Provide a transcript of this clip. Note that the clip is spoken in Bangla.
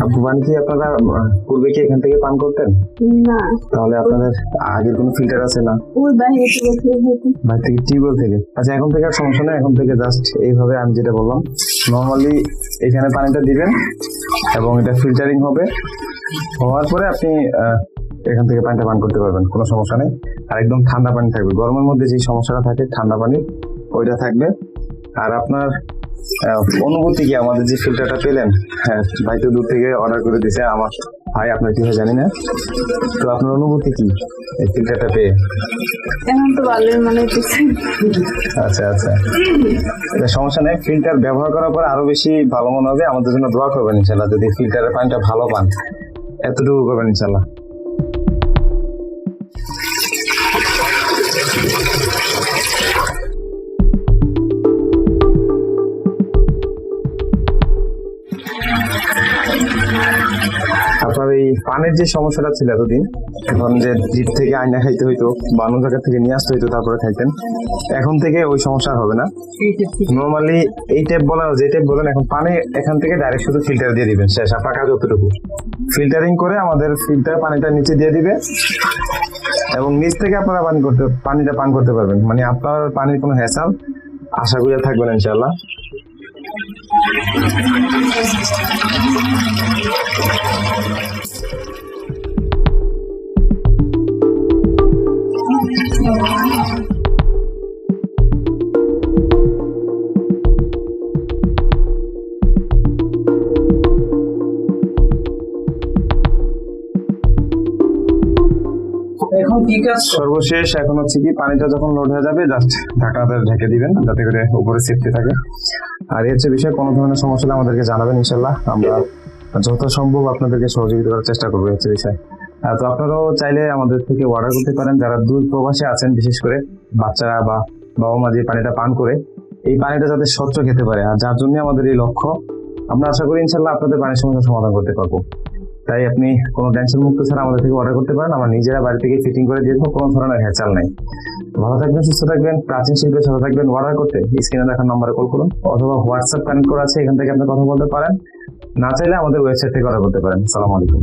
আপু পানি কি আপনারা পূর্বে কি এখান থেকে পান করতেন? না, তাহলে আপনাদের আগের কোনো ফিল্টার আছে না? ওই বাইরে থেকে হতো। বাইরে থেকে টিউবওয়েল থেকে। আচ্ছা, এখন থেকে আর সমস্যা নেই, এখন থেকে জাস্ট এইভাবে আমি যেটা বললাম নর্মালি এখানে পানিটা দিবেন এবং এটা ফিল্টারিং হবে, হওয়ার পরে আপনি এখান থেকে পানিটা পান করতে পারবেন, কোনো সমস্যা নেই। আর একদম ঠান্ডা পানি থাকবে, গরমের মধ্যে যে সমস্যাটা থাকে ঠান্ডা পানি ওইটা থাকবে। আর আপনার অনুভূতি কি আমাদের যে ফিল্টারটা পেলেন? হ্যাঁ, ভাই তো দূর থেকে অর্ডার করে দিয়েছে, আমার ভাই আপনার কি হয় জানি না, তো আপনার অনুভূতি কি এই ফিল্টারটা পেয়ে? এখন তো ভালোই মনে হচ্ছে। আচ্ছা আচ্ছা, এটা সমস্যা নেই, ফিল্টার ব্যবহার করার পর আরো বেশি ভালো মনে হবে। আমাদের জন্য দোয়া করবেন ইনশাল্লাহ, যদি ফিল্টারের পানিটা ভালো পান, এতটুকু করবেন ইনশাল্লাহ। আপনার এই পানের যে সমস্যাটা ছিল এতদিন, এখন যে ডিপ থেকে আয়না খাইতে হইতো বা অন্য জায়গা থেকে নিয়ে আসতে হইতো তারপরে খাইতেন, এখন থেকে ওই সমস্যা হবে না। নর্মালি এই ট্যাপ বলেন, যে ট্যাপ বলেন, এখন পানি এখান থেকে ডাইরেক্ট শুধু ফিল্টার দিয়ে দিবেন, শেষ। আপনার কাজ যতটুকু ফিল্টারিং করে আমাদের ফিল্টার পানিটা নিচে দিয়ে দিবে এবং নিচ থেকে আপনারা পানিটা পান করতে পারবেন। মানে আপনার পানির কোনো হ্যাসাল আশা করি থাকবেন ইনশাআল্লাহ। এখন কি কাজ? সর্বশেষ এখন হচ্ছে কি, পানিটা যখন লোড হয়ে যাবে জাস্ট ঢাকনাটা ঢেকে দিবেন যাতে করে উপরে সেফটি থাকে। আর এই হচ্ছে বিষয়, কোনো ধরনের সমস্যা হলে আমাদেরকে জানাবেন, ইনশাল্লাহ আমরা যত সম্ভব আপনাদেরকে সহযোগিতা করার চেষ্টা করবো হচ্ছে বিষয়। তো আপনারাও চাইলে আমাদের থেকে অর্ডার করতে পারেন, যারা দূর প্রবাসে আছেন, বিশেষ করে বাচ্চারা বা বাবা মা যে পানিটা পান করে, এই পানিটা যাতে স্বচ্ছ খেতে পারে, আর যার জন্য আমাদের এই লক্ষ্য। আমরা আশা করি ইনশাল্লাহ আপনাদের পানির সমস্যার সমাধান করতে পারবো। তাই আপনি কোনো টেনশন মুক্ত ছাড়া আমাদের থেকে অর্ডার করতে পারেন, আমরা নিজেরা বাড়ি থেকে ফিটিং করে দিয়ে দেবো, কোনো ধরনের হ্যাচাল নাই। ভালো থাকবেন, সুস্থ থাকবেন, প্রাচীন শিল্পের সাথে থাকবেন। অর্ডার করতে স্ক্রিনে দেখার নম্বরে কল করুন, অথবা হোয়াটসঅ্যাপ কানেক্ট করা আছে, এখান থেকে আপনি কথা বলতে পারেন। না চাইলে আমাদের ওয়েবসাইট থেকে অর্ডার করতে পারেন। আসসালামু আলাইকুম।